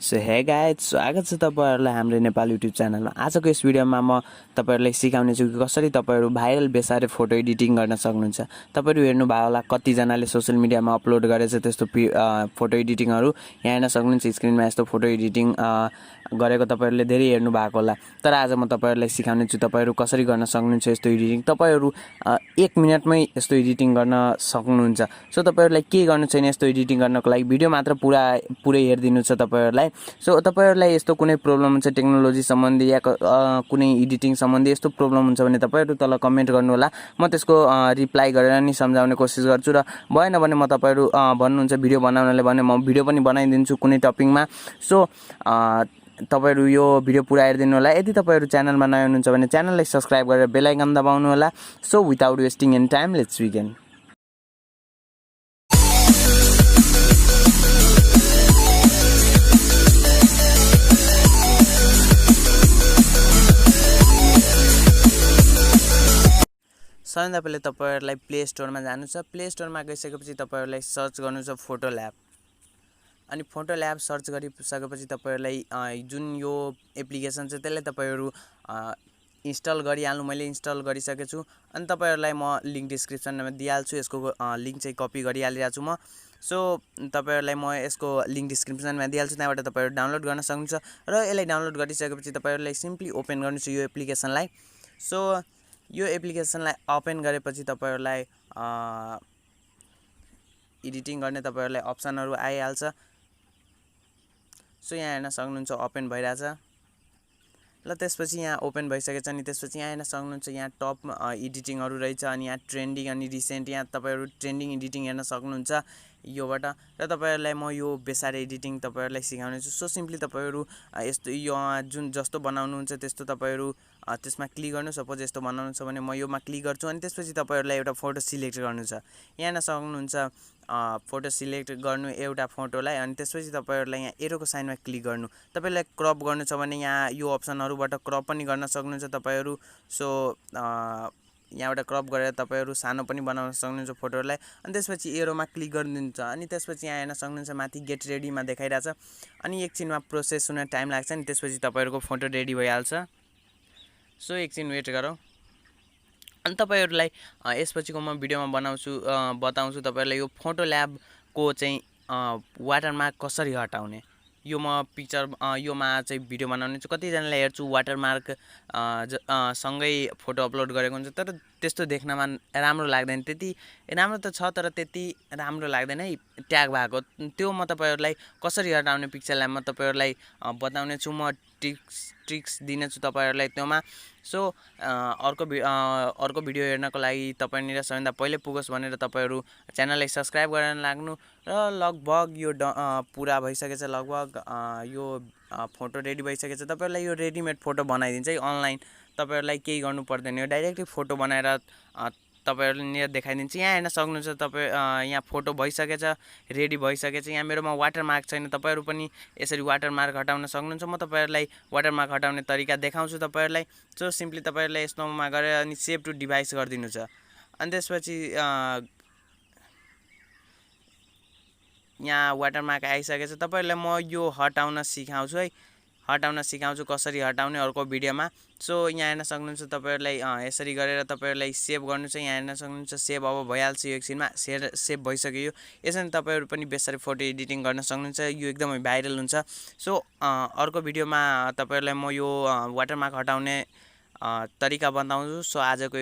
So hey guys स्वागत छ तपाईहरुलाई हाम्रो नेपाल युट्युब च्यानलमा। आजको यस भिडियोमा म तपाईहरुलाई सिकाउने छु कि कसरी तपाईहरु भाइरल बेसारे फोटो एडिटिङ गर्न सक्नुहुन्छ। तपाईहरु हेर्नु भयो होला कति जनाले सोशल मिडियामा अपलोड गरेछ त्यस्तो फोटो एडिटिङहरु। यहाँ हेर्न सक्नुहुन्छ स्क्रिनमा यस्तो फोटो एडिटिङ गरेको तपाईहरुले धेरै हेर्नु भएको होला। तर आज म तपाईहरुलाई सिकाउने छु तपाईहरु कसरी गर्न सक्नुहुन्छ यस्तो एडिटिङ। तपाईहरु 1 मिनेटमै यस्तो एडिटिङ गर्न सक्नुहुन्छ। सो तपाईहरुलाई के गर्नु छैन यस्तो एडिटिङ गर्नको लागि भिडियो मात्र पुरै हेर्दिनु छ तपाईहरुलाई। सो तपाईहरुलाई यस्तो कुनै प्रब्लम हुन्छ टेक्नोलोजी सम्बन्धी या कुनै एडिटिङ सम्बन्धी यस्तो प्रब्लम हुन्छ भने तपाईहरु तल कमेन्ट गर्नु होला। म त्यसको रिप्लाई गरेर नि सम्झाउने कोसिस गर्छु र भएन भने म तपाईहरु भन्नुहुन्छ भिडियो बनाउनले भने म भिडियो पनि बनाइदिन्छु कुनै टपिकमा। सो तपाईहरु यो भिडियो पुरा हेर्दिनु होला। यदि तपाईहरु च्यानलमा नयाँ हुनुहुन्छ भने च्यानललाई सब्स्क्राइब गरेर बेल आइकन दबाउनु होला। So without wasting any time let's begin. सबैभन्दा पहिले तपाईहरुलाई प्ले स्टोरमा जानु छ। प्ले स्टोरमा गइसकेपछि तपाईहरुलाई सर्च गर्नु छ फोटो ल्याब। अनि फोटो ल्याब सर्च गरिसकेपछि तपाईहरुलाई जुन यो एप्लिकेसन छ त्यसलाई तपाईहरु इन्स्टल गरिहाल्नु। मैले इन्स्टल गरिसकेको छु अनि तपाईहरुलाई म लिंक डिस्क्रिप्सनमा दिइहाल्छु। यसको लिंक चाहिँ कपी गरिहालिरहेको छु म। सो तपाईहरुलाई म यसको लिंक डिस्क्रिप्सनमा दिइहाल्छु, त्यहाँबाट तपाईहरु डाउनलोड गर्न सक्नुहुन्छ। र यसलाई डाउनलोड गरिसकेपछि तपाईहरुलाई सिम्पली ओपन गर्नु छ यो एप्लिकेसनलाई। सो यो एप्लिकेसनलाई ओपन गरेपछि तपाईहरुलाई एडिटिङ गर्ने तपाईहरुलाई अप्सनहरु आइहाल्छ। सो यहाँ हेर्न सक्नुहुन्छ ओपन भइराछ ल। त्यसपछि यहाँ ओपन भइसकेछ अनि त्यसपछि यहाँ हेर्न सक्नुहुन्छ यहाँ टप एडिटिङहरु रहेछ अनि यहाँ ट्रेन्डिङ अनि रिसेन्ट यहाँ तपाईहरु ट्रेन्डिङ एडिटिङ हेर्न सक्नुहुन्छ योबाट। र तपाईहरुलाई म यो बेसारे एडिटिङ तपाईहरुलाई सिकाउने छु। सो सिम्पली तपाईहरु यस्तो यो जुन जस्तो बनाउनुहुन्छ त्यस्तो तपाईहरु त्यसमा क्लिक गर्नु। सपोज यस्तो बनाउनु छ भने म योमा क्लिक गर्छु अनि त्यसपछि तपाईहरुलाई एउटा फोटो सिलेक्ट गर्नु छ। यहाँ हेर्न सक्नुहुन्छ फोटो सिलेक्ट गर्नु एउटा फोटोलाई अनि त्यसपछि तपाईहरुलाई यहाँ एरोको साइनमा क्लिक गर्नु। तपाईलाई क्रप गर्नु छ भने यहाँ यो अप्सनहरुबाट क्रप पनि गर्न सक्नुहुन्छ तपाईहरु। सो यहाँबाट क्रप गरेर तपाईहरु सानो पनि बनाउन सक्नुहुन्छ फोटोलाई अनि त्यसपछि एरोमा क्लिक गर्नुहुन्छ अनि त्यसपछि यहाँ हेर्न सक्नुहुन्छ माथि गेट रेडीमा देखाइराछ अनि एकछिनमा प्रोसेस हुन टाइम लाग्छ अनि त्यसपछि तपाईहरुको फोटो रेडी भइहाल्छ। सो एकछिन वेट गरौँ अनि तपाईहरुलाई यसपछिको म भिडियोमा बताउँछु तपाईहरुलाई यो फोटो ल्याबको चाहिँ वाटरमार्क कसरी हटाउने। यो म पिक्चर योमा चाहिँ भिडियो बनाउने छु। कतिजनाले हेर्छु वाटरमार्क सँगै फोटो अपलोड गरेको हुन्छ तर त्यस्तो देख्नमा राम्रो लाग्दैन। त्यति राम्रो त छ तर त्यति राम्रो लाग्दैन है ट्याग भएको। त्यो म तपाईहरुलाई कसरी हटाउने पिक्चर ल्याबमा तपाईहरुलाई बताउने छु। म ट्रिक्स दिने छु तपाईहरुलाई त्योमा। सो अर्को भिडियो हेर्नको लागि तपाईहरुले सबैभन्दा पहिले पुगोस् भनेर तपाईहरु च्यानललाई सब्स्क्राइब गरेर लाग्नु। र लगभग यो पुरा भइसकेछ। लगभग यो फोटो रेडी भइसकेछ। तपाईहरुलाई यो रेडीमेड फोटो बनाइदिन्छ है अनलाइन। तपाईहरुलाई केही गर्नु पर्दैन, यो डाइरेक्टली फोटो बनाएर तपाईहरुले देखाइदिन्छ। यहाँ हेर्न सक्नुहुन्छ यहाँ फोटो भइसकेछ, रेडी भइसकेछ। यहाँ मेरोमा वाटरमार्क छैन, तपाईहरु पनि यसरी वाटरमार्क हटाउन सक्नुहुन्छ। म तपाईहरुलाई वाटरमार्क हटाउने तरिका देखाउँछु तपाईहरुलाई। सो सिम्पली तपाईहरुले यस्तोमा गएर अनि सेभ टु डिभाइस गरिदिनु छ अनि त्यसपछि यहाँ वाटरमार्क आइसकेछ। तपाईहरुलाई म यो हटाउन सिकाउँछु कसरी हटाउने अर्को भिडियोमा। सो यहाँ हेर्न सक्नुहुन्छ तपाईहरुलाई यसरी गरेर तपाईहरुलाई सेभ गर्नु छ। यहाँ हेर्न सक्नुहुन्छ सेभ अब भइहाल्छ यो एकछिनमा। सेभ भइसक्यो यो। यसरी तपाईहरु पनि बेसरी फोटो एडिटिङ गर्न सक्नुहुन्छ। यो एकदमै भाइरल हुन्छ। सो अर्को भिडियोमा तपाईहरुलाई म यो वाटरमार्क हटाउने तरिका बताउँछु। सो आजको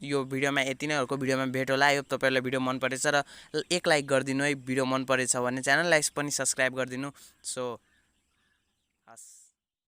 यो भिडियोमा यति नै। अर्को भिडियोमा भेट होला। यो तपाईहरुलाई भिडियो मन परेछ र एक लाइक गरिदिनु है भिडियो मन परेछ भने च्यानललाई पनि सब्स्क्राइब गरिदिनु। सो